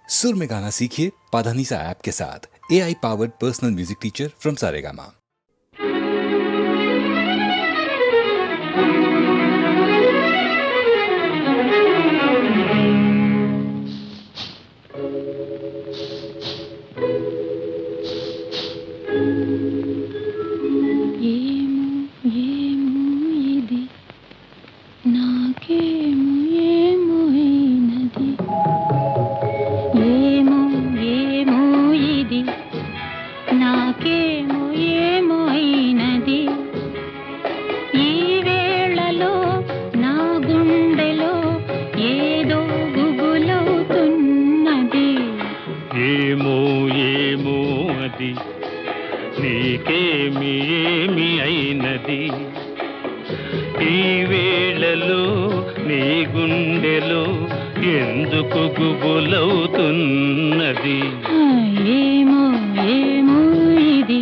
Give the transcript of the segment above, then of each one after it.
सुर में गाना सीखिए पाधानीसा ऐप के साथ। AI powered personal music teacher from Saregama. నీకేమి ఏమి అయినది ఈ వేళలో నీ గుండెలో ఎందుకు గుబులవుతున్నది ఏమో ఏమో ఇది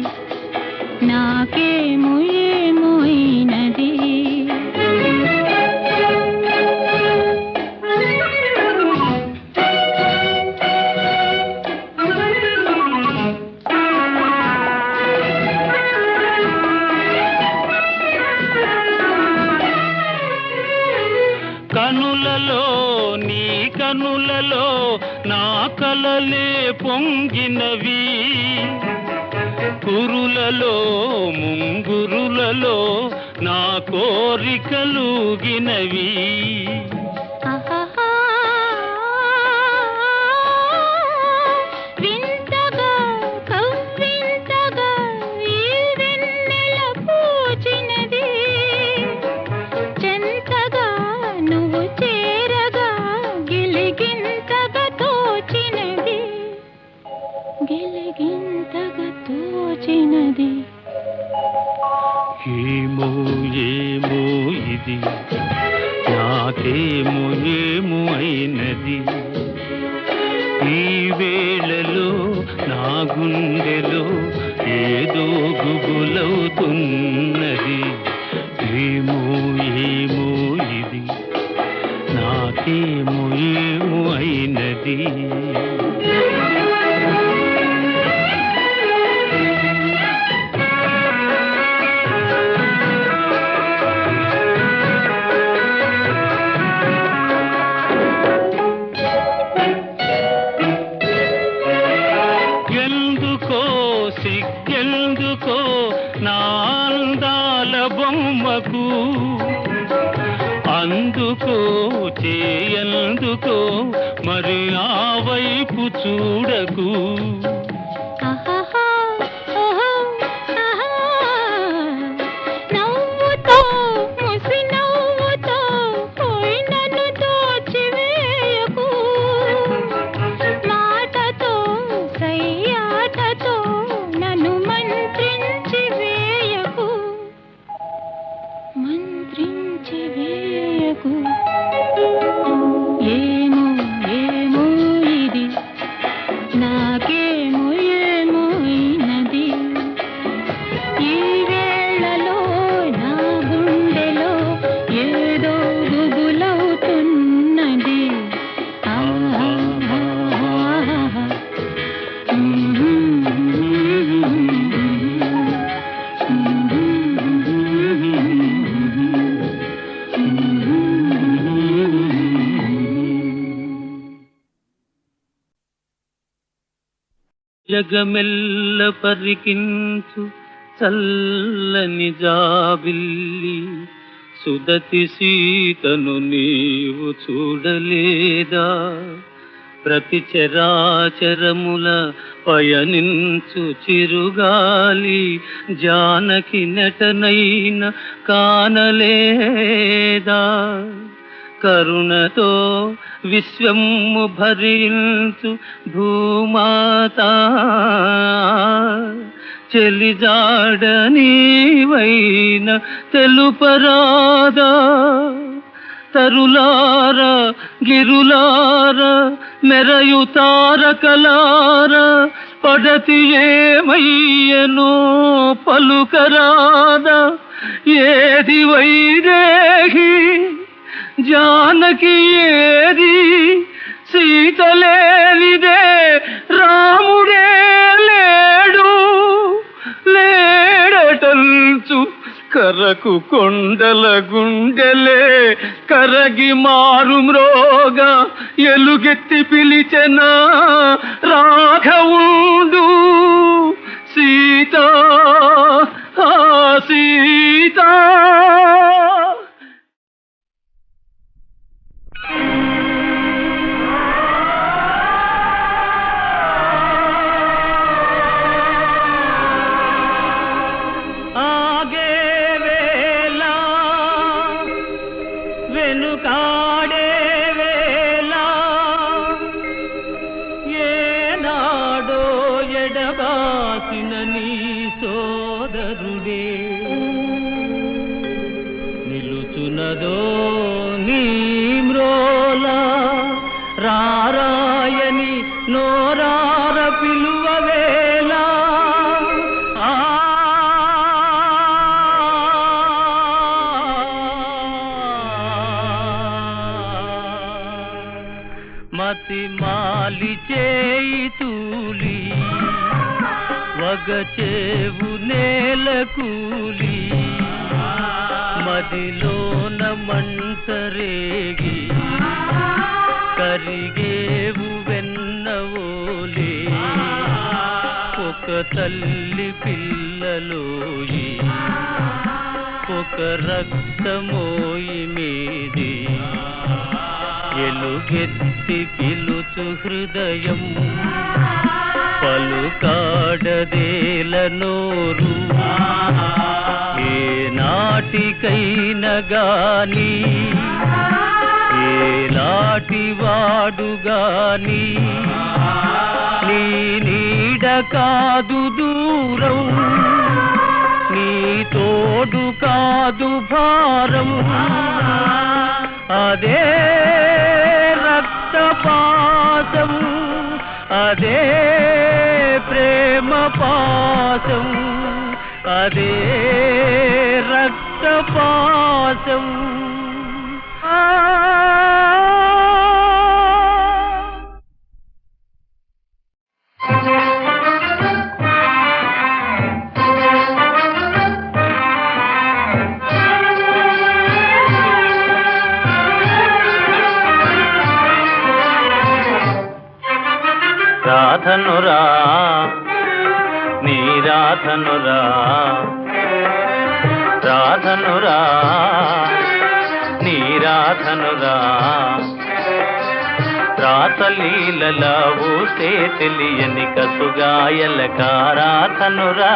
నాకేమో ఏమో అయినది కనులలో నీ కనులలో నా కలలే పొంగినవి కురులలో ముంగురులలో నా కోరికలుగినవి ఏమో ఏమో ఇది నాకేమో ఏమో అయినది ఈ వేళలో నా గుండెలో ఏదో గుబులవుతున్నది ఏమో ఏమో ఇది నాకేమో ఏమో అయినది సిగ్గెందుకో నా అందాల బొమ్మకు అందుకో చేయందుకో మరి ఆ వైపు చూడకు ఏమో ఏమో ఇది నాకేమో ఏమో అయినది ఈ వేళలో నా గుండెలో ఏదో గుబులవుతున్నది జగమెల్ల పరికించు చల్లని జాబిల్లి సుదతి సీతను నీవు చూడలేదా ప్రతి చరాచరముల పయనించు చిరుగాలి జానకి నటనైన కానలేదా కరుణతో విశ్వము భరించు భూమాత చెలిజాడ నీవైన తెలుపరాదా తరులార గిరులార మెరయు తారకలార పడతి ఏమయ్యనో పలుకరాదా ఏది వైదేహి జానకి ఏది సీత లేనిదే రాముడే లేడు లేడటంచు కరకు కొండల గుండెలే కరగి మారు మ్రోగా ఎలుగెత్తి పిలిచెన రాఘవుండు సీత సీత. వెనుకాడే వేళ ఏనాడో ఎడబాసిన నీ సోదరుడే నిలుచునదో నీ మ్రోల రారాయని నోరార పిలువవేళ మతి మాలి చేయి తూలి వగచేవు నేల కూలి మదిలోన మంటరేగి కరిగేవు వెన్నవోలే ఒక తల్లి పిల్లలోయి ఒక రక్తమోయి మీది ఎలుగెత్తి పిలుచు హృదయం పలుకాడదేల నోరు ఏ నాటికైన గాని ఏలాటి వాడుగాని నీ నీడ కాదు దూరం నీ తోడు కాదు భారం అదే రక్తపాతం అదే ప్రేమ పాసం అదే రక్తపాతం. రాధనురా నీ రాధనురా రాధనురా నీ రాధనురా రాతలీలల ఊసే తెలియని కసుగాయల కారాధనురా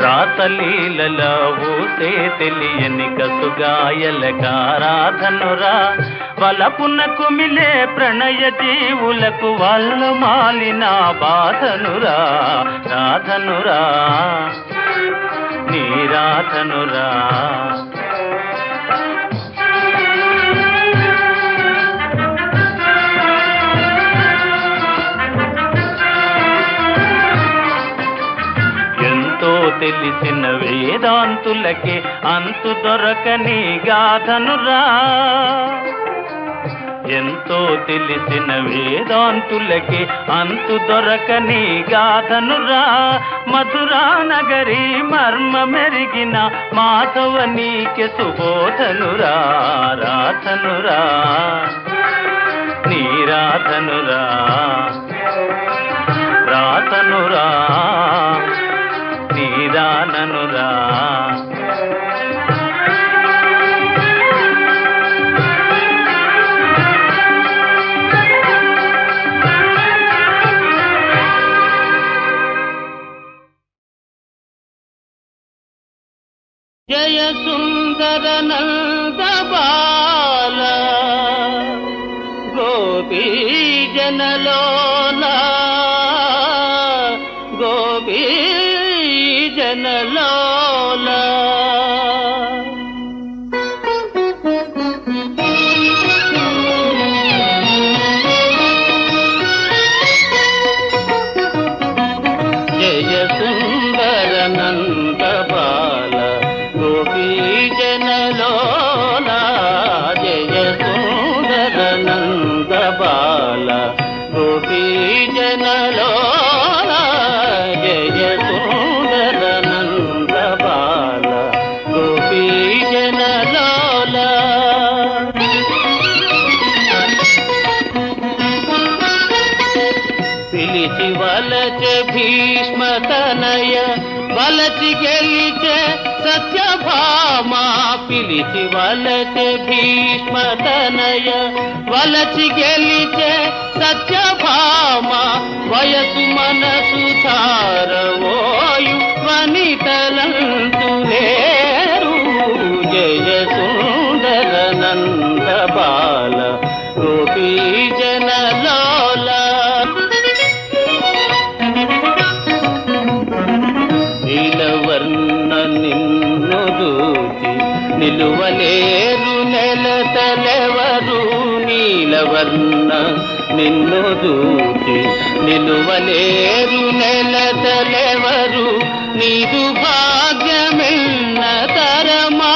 రాతలీలల ఊసే తెలియని కసుగాయల కారాధనురా వలపున కుమిలే ప్రణయ జీవులకు వాళ్ళ మాలిన బాధనురా రాధనురా నీ రాధనురా ఎంతో తెలిసిన వేదాంతులకే అంతు దొరకని గాథనురా ఎంతో తెలిసిన వేదాంతులకి అంతు దొరకని గాథనురా మధురా నగరి మర్మ మెరిగిన మాధవనీకి సుబోధనురా రాధనురా నీ రాధనురా రాధనురా నీ రాననురా జయ సుందర నంద బాల గోపీ జనలోల గోపీ జనలోల జయ సుందర నంద బాల గోపీ జనలోల జయ నంద బాల గోపీ జనలోల జయ సుందర నంద బాల గోపీ జనలోల. పిలిచి వలచె భీష్మ తనయ వలచి గెలిచె సత్యభామ. పిలిచి వలచె భీష్మ తనయ వలచి గెలిచె సత్యభామ. వయసు మనసు తారవోయు వనితలంతు లేరు. జయ సుందర నంద బాల గోపీ జనలోల. నీలవర్ణ నిన్ను దూచి నిలువలేరు నెలతలెవరు. నీలవర్ణ నిన్ను దూచి నిలువలేరు నెలతలెవరు. నీదు భాగ్యమెన్న తరమా.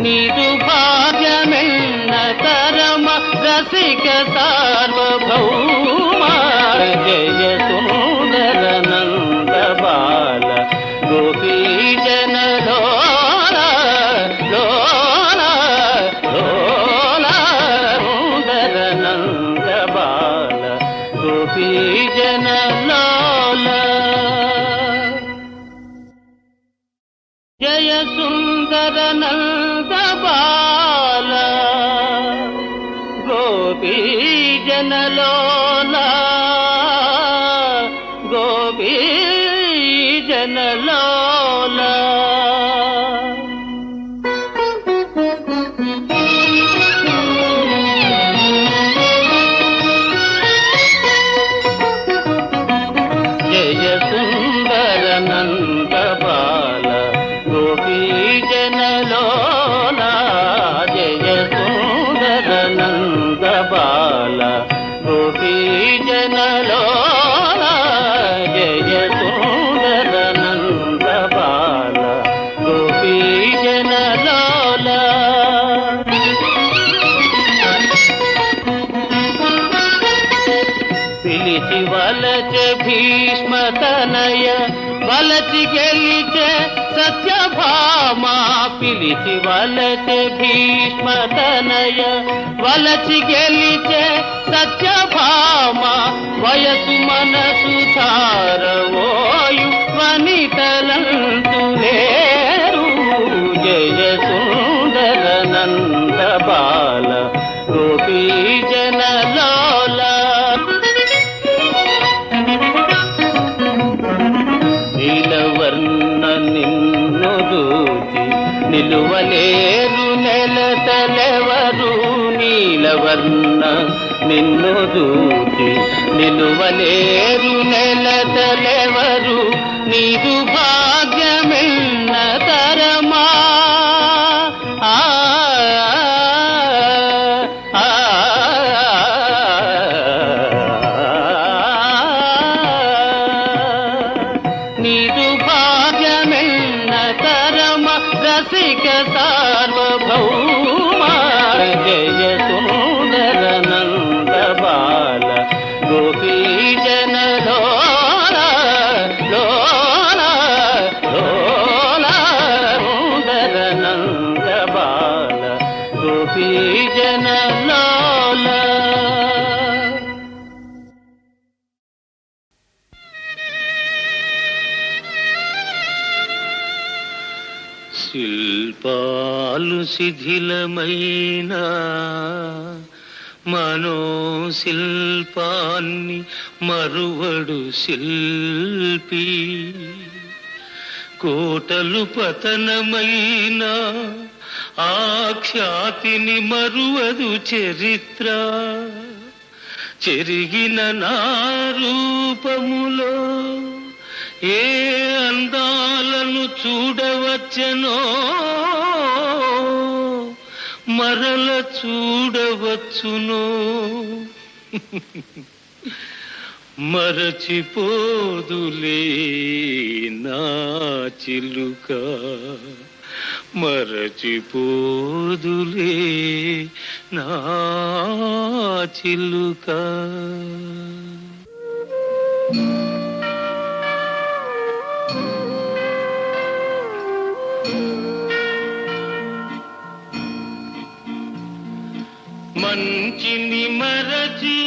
నీదు భాగ్యమెన్న తరమ రసిక సార్వభౌమ. జయ సుందర నంద బాల గోపీ జనలోల లోల లోల. సుందర నంద బాల గోపీ జనలోల. జయ సుందర నంద బాల గోపీ జనలోల గోపీ జనలోల. జయ సుందర నంద బాల గోపీ జనలోల. జయ సుందర నంద బాల గోపీ జనలోల. జయ సుందర నంద బాల గోపీ జనలోల. పిలిచి వలచె భీష్మ తనయ వలచి గెలిచె సత్యభామ. పిలిచి వలచె భీష్మ తనయ వలచి గెలిచె సత్యభామ. వయసు మనసు తారవోయు వనితలంతు లేరు. జయ సుందర నంద బాల గోపీ జనలోల. నీలవర్ణ నిన్ను దూచి నిలువలేరు నెలతలెవరు. నీలవర్ణ నిన్ను దూచి నిలువలేరు నెలతలెవరు. నీదు భాగ్యమెన్న తరమా. నీదు భాగ్యమెన్న తరమ రసిక సార్వభౌమ. జయ సుందర నంద బాల గోపీ జనలోల లోల లోల. సుందర నంద బాల గోపీ జనలోల. శిల్పాలు శిథిలమైన మనోశిల్పాన్ని మరువడు శిల్పి. కోటలు పతనమైన ఆ ఖ్యాతిని మరువదు చరిత్ర. చెరిగిన నా రూపములో ఏ అందాలను చూడవచ్చెనో మరల చూడవచ్చునో. మరచిపోదులే నా చిలుక, మరచిపోదులే నా చిలుక. మంచిని మరచి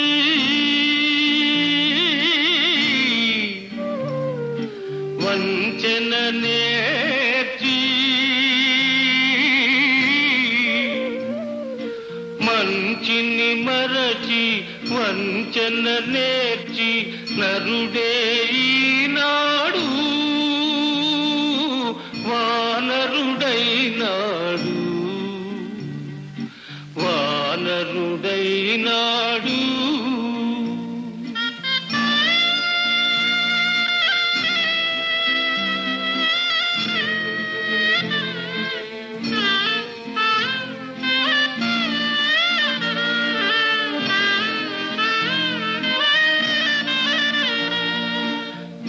వంచన నేర్చి, మంచిని మరచి వంచన నేర్చి నరుడే ఈనాడు వానరుడైనాడు, వానరుడైనాడు.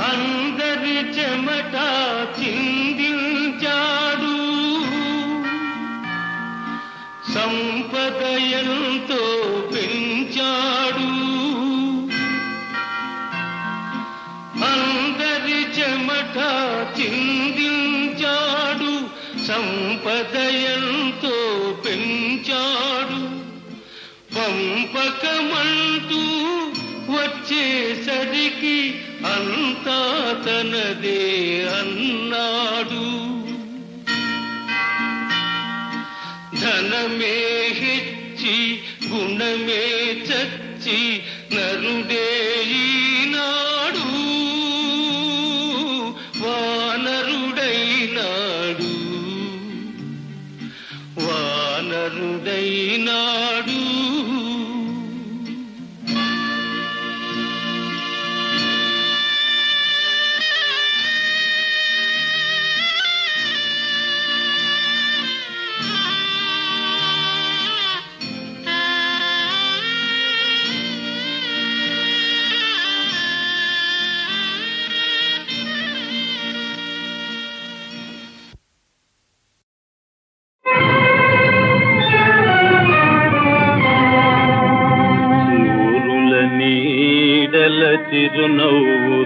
అందరి చెమట చిందించాడు, సంపద ఎంతో పెంచాడు. అందరి చెమట చిందించాడు, సంపద ఎంతో పెంచాడు. పంపకమంటూ వచ్చేసరికి అంతా తనదే అన్నాడు. ధనమే హెచ్చి గుణమే చచ్చి నరుడే ఈనాడు వానరుడైనాడు, వానరుడైనాడు.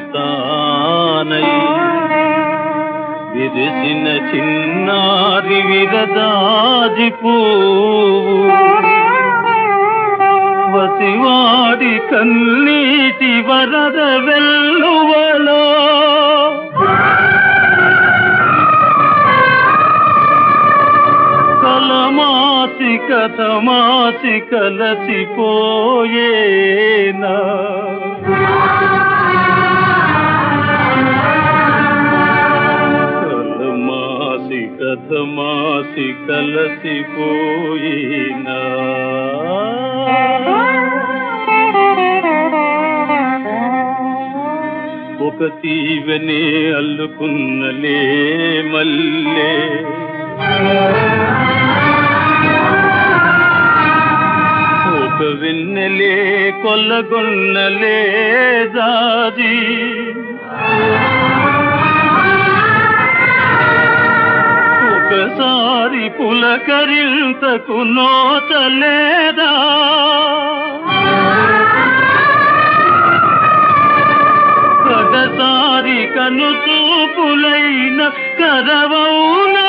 చిరునవ్వుతానై విరిసిన చిన్నారి విరదాజి పువ్వు, వసివాడి కన్నీటి వరద వెల్లువలో కలమాసి కథమాసి కలసిపోయేనా. కలమాసి కథమాసి కలసిపోయేనా. ఒక తీవెనే అల్లుకున్నలే మల్లె, ఒక వెన్నెలే కొల్లగొన్నలే జాజి. ఒకసారి పులకరింతకు నోచలేదా, కడసారి కను చూపులైన కరవౌనా.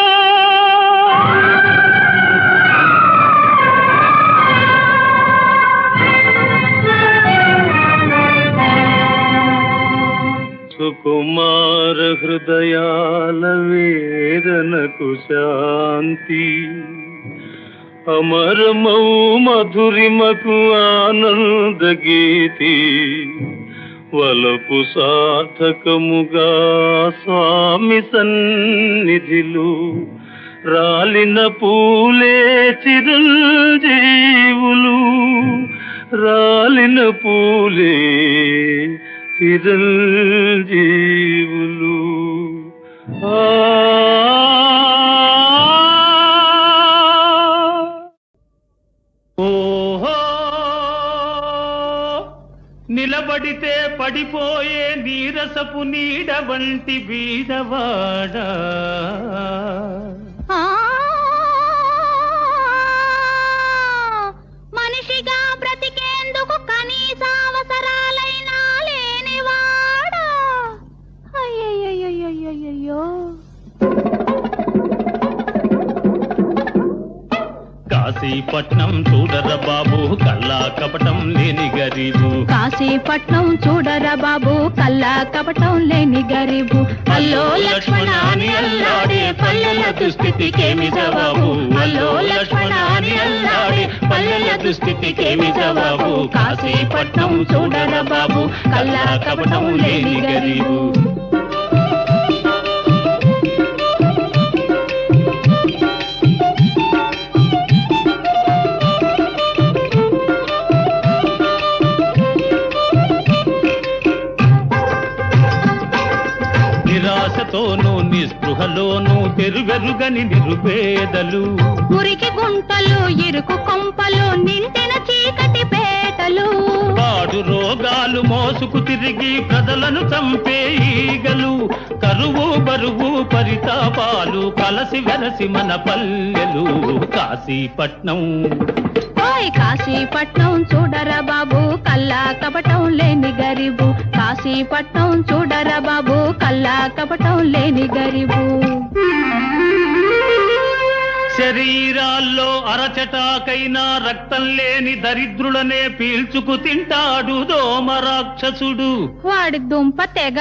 సుకుమార హృదయాల వేదనకు శాంతి, అమరమౌ మధురిమకు ఆనంద గీతి. వలపు సార్థకముగా స్వామి సన్నిధిలో రాలిన పూలే చిరంజీవులు, రాలిన పూలే చిరంజీవులు. ఓహో నిలబడితే పడిపోయే నీరసపు నీడ వంటి బీదవాడా ఆ, మనిషిగా బ్రతికేందుకు కనీస అవసరాలైనా లేనివాడా. అయ్యయ్యయ్యయ్యయ్యో. కాశీపట్నం చూడర బాబు కల్లా కపటం లేని గరీబు. కాశీపట్నం చూడరా బాబు కల్లా కపటం లేని గరీబు. అల్లో లక్ష్మణ అని అల్లాడే పల్లెల దుస్థితికేమి జవాబు. అల్లో లక్ష్మణ అని అల్లాడే పల్లెల దుస్థితికేమి జవాబు. కాశీపట్నం చూడరా బాబు కల్లా కపటం లేని గరీబు. నిరాశతోనూ నిస్పృహలోనూ తెరువెరుగని నిరుపేదలు. మురికి గుంటలు ఇరుకు కొంపలు నిండిన చీకటి పేటలు. పాడు రోగాలు మోసుకు తిరిగి ప్రజలను చంపే ఈగలు. కరువు బరువు పరితాపాలు కలసి వెరసి మన పల్లెలు. కాశీపట్నం ఓయ్ కాశీపట్నం చూడరా బాబు కల్లా కపటం లేని గరీబు. కాశీపట్నం చూడరా బాబు కల్లా కపటం లేని గరీబు. శరీరాల్లో అరచటాకైనా రక్తం లేని దరిద్రులనే పీల్చుకు తింటాడు దోమ రాక్షసుడు. వాడి దుంప తెగ.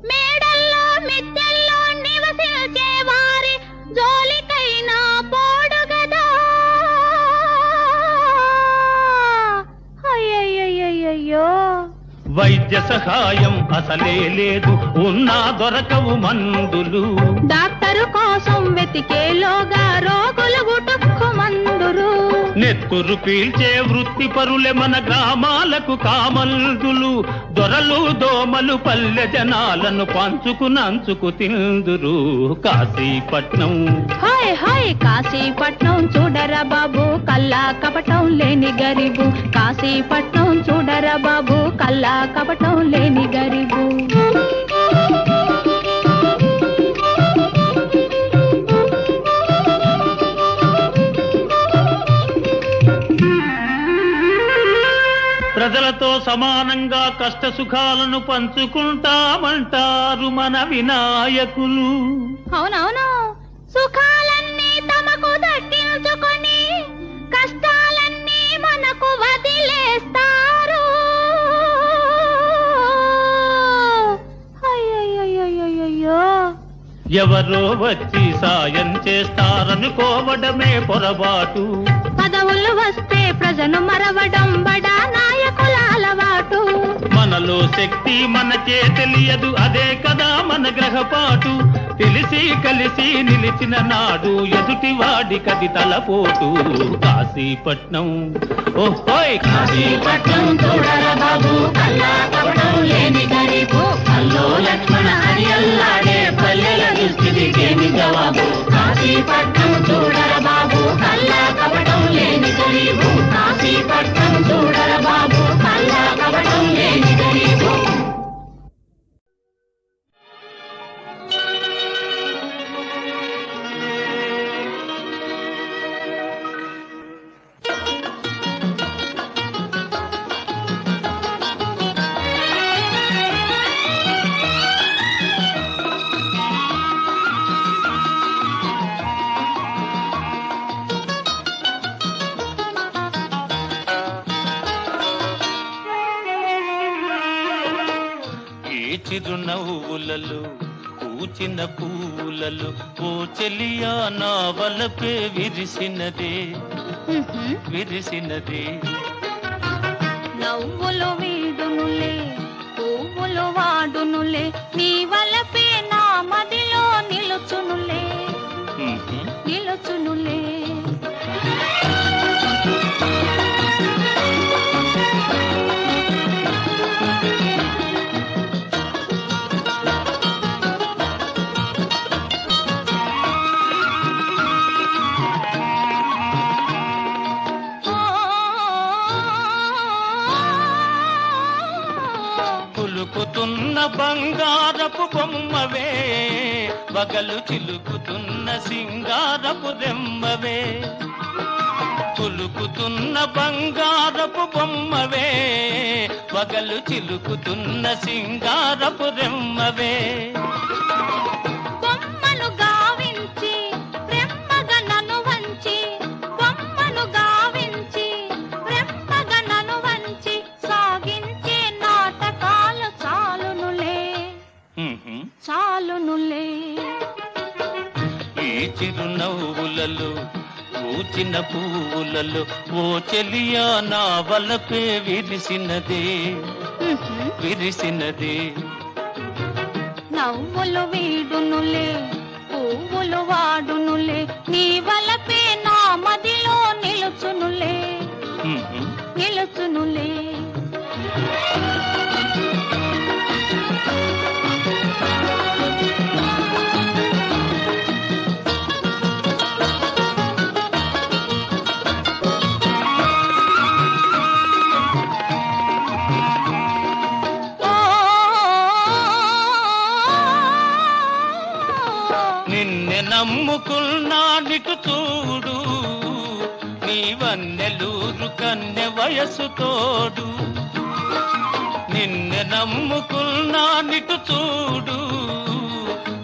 మేడల్లో మిద్దెల్లో నివసించే వారి జోలికైనా పోడు గదా. అయ్యయ్యయ్యయ్యో. వైద్య సహాయం అసలే లేదు ఉన్నా దొరకవు మందులు. డాక్టరు కోసం వెతికేలోగా రోగులు గుటుక్కు మందురు. నెత్తురు పీల్చే వృత్తి పరులే మన గ్రామాలకు కామల్దులు. దొరలు దోమలు పల్లె జనాలను పంచుకు తిందురు. కాశీపట్నం హాయ్ హాయ్ కాశీపట్నం చూడరా బాబు కల్లా కపటం లేని గరీబు. కాశీపట్నం చూడరా బాబు కల్లా కపటం లేని గరీబు. ప్రజలతో సమానంగా కష్ట సుఖాలను పంచుకుంటామంటారు మన వినాయకులు. అవునవును. సుఖాలన్నీ తమకు దక్కించుకొని కష్టాలన్నీ మనకు వదిలేస్తారు. అయ్యయ్యయ్యయ్యో. ఎవరో వచ్చి సాయం చేస్తారనుకోవడమే పొరపాటు. పదవులు వస్తే ప్రజను మరవడం బడా నాయకుల అలవాటు. మనలో శక్తి మనకే తెలియదు అదే కదా మన గ్రహపాటు. తెలిసి కలిసి నిలిచిన నాడు ఎదుటి వాడి కది తలపోటు. కాశీపట్నం ఓహోయ్ కాశీపట్నం చూడరా బాబు కల్లా కపటం లేని గరీబు. అల్లో లక్ష్మణ అని అల్లాడే పల్లెల దుస్థితికేమి జవాబు. కాశీపట్నం చూడరా బాబు కల్లా కపటం లేని గరీబు. కాశీపట్నం చూడరా బాబు కల్లా కపటం లేని గరీబు. చిరునవ్వులలో పూచిన పూలలో ఓ చెలియా నా వలపే విరిసినదే విరిసినదే. నవ్వులు వీడునులే పువ్వులు వాడునులే నీ వలపే నా మదిలో నిలుచునులే నిలుచునులే. కులుకుతున్న బంగారపు బొమ్మవే, వగలు చిలుకుతున్న సింగారపు రెమ్మవే. కులుకుతున్న బంగారపు బొమ్మవే, వగలు చిలుకుతున్న సింగారపు రెమ్మవే. బొమ్మను గావించి ప్రేమగా నన్ను వంచి, బొమ్మను గావించి ప్రేమగా నన్ను వంచి, సాగించే నాటకాలు చాలునులే చాలునులే. ఈ చిరునవ్వులలో పూచిన పువ్వులలో ఓ చెలియా నా వలపే విరిసినదే విరిసినదే. నవ్వులు వీడునులే పువ్వులు వాడునులే, నీ వలపే నా మదిలో నిలుచునులే నిలుచునులే. నిన్నె నమ్ముకున్నానిటు చూడు, నీవన్నెలూరు కన్నె వయసు తోడు. నిన్నె నమ్ముకున్నానిటు చూడు,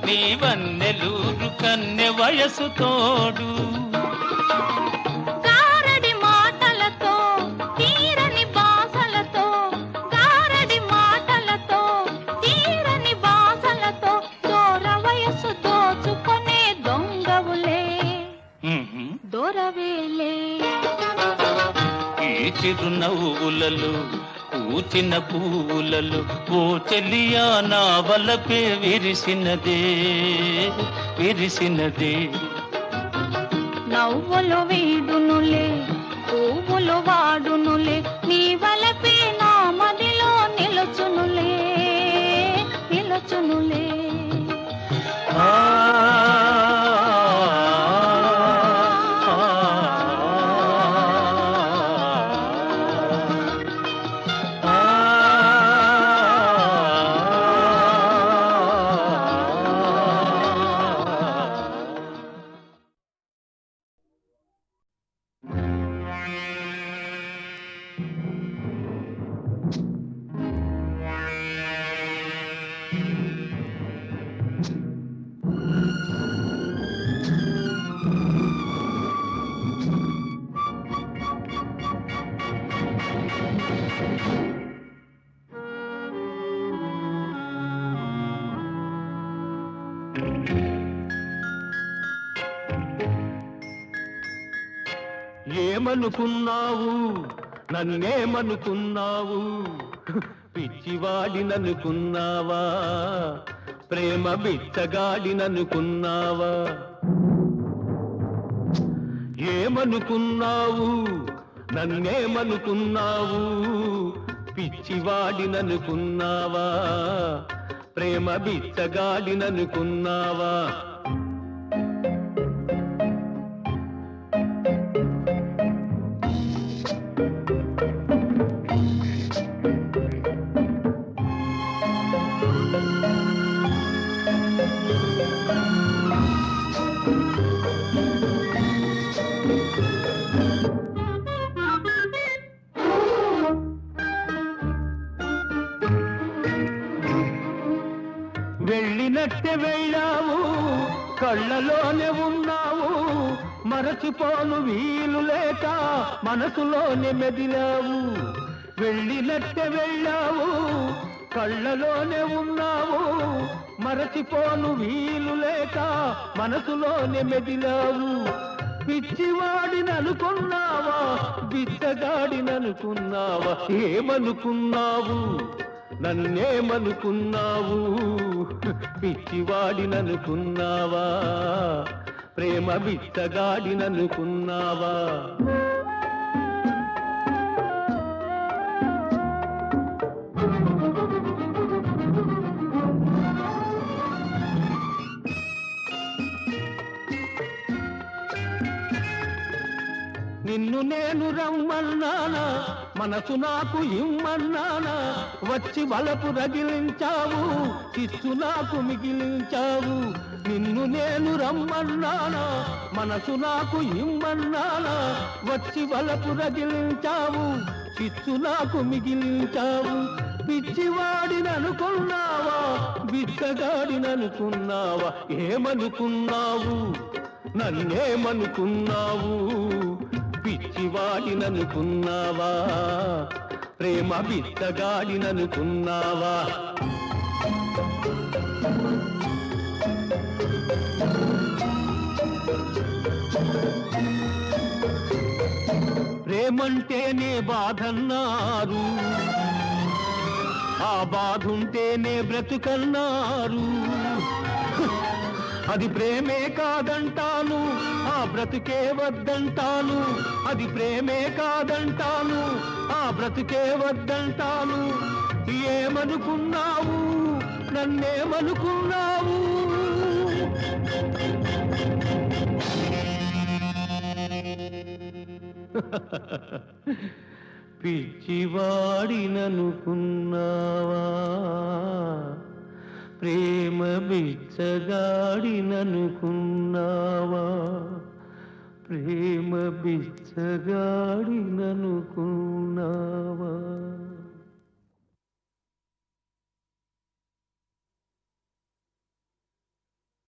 నీవన్నెలూరు కన్నె వయసు తోడు. గారడి మాటలతో తీరని బాసలతో, గారడి మాటలతో తీరని బాసలతో, దూర వయసు దోచుకొనే దొంగవులే దొరవేలే. ఈ చిరునవ్వులలో పూచిన పువ్వులలో ఓ చెలియా నా వలపే విరిసినదే విరిసినదే. నవ్వులు వీడునులే పువ్వులు వాడునులే, నీ వలపే నా మదిలో నిలుచునులే నిలుచునులే. ఆ ఏమనుకున్నావు నన్నేమనుకున్నావు, పిచ్చివాడిననుకున్నావా, ప్రేమ బిచ్చగాడిననుకున్నావా. ఏమనుకున్నావు నన్నేమనుకున్నావు, పిచ్చివాడిననుకున్నావా, ప్రేమ బిచ్చగాడిననుకున్నావా. వెళ్ళినట్టే వెళ్ళావు, కళ్ళలోనే ఉన్నావు, మరచిపోను వీలు లేక మనసులోనే మెదిలావు. వెళ్ళినట్టే వెళ్ళావు, కళ్ళలోనే ఉన్నావు, మరచిపోను వీలు లేక మనసులోనే మెదిలావు. పిచ్చివాడిననుకున్నావా, బిచ్చగాడిననుకున్నావా, ఏమనుకున్నావు నన్నేమనుకున్నావు, పిచ్చివాడిననుకున్నావా, ప్రేమ బిచ్చగాడిననుకున్నావా. నిన్ను నిన్ను నేను రమ్మన్నానా, మనసు నాకు ఇమ్మన్నానా, వచ్చి వలపు రగిలించావు, చిచ్చు నాకు మిగిలించావు. నిన్ను నేను రమ్మన్నానా, మనసు నాకు ఇమ్మన్నానా, వచ్చి వలపు రగిలించావు, చిచ్చు నాకు మిగిలించావు. పిచ్చివాడిననుకున్నావా, బిచ్చగాడిననుకున్నావా, ఏమనుకున్నావు, నన్నేమనుకున్నావు? పిచ్చివాడిననుకున్నావా, ప్రేమ బిచ్చగాడిననుకున్నావా? ప్రేమంటేనే బాధన్నారు, ఆ బాధుంటేనే బ్రతుకన్నారు. అది ప్రేమే కాదంటాను, ఆ బ్రతుకే వద్దంటాను. అది ప్రేమే కాదంటాను, ఆ బ్రతుకే వద్దంటాను. ఏమనుకున్నావు, నన్నేమనుకున్నావు? పిచ్చివాడిననుకున్నావా, ప్రేమ బిచ్చగాడిననుకున్నావా, ప్రేమ బిచ్చగాడిననుకున్నావా?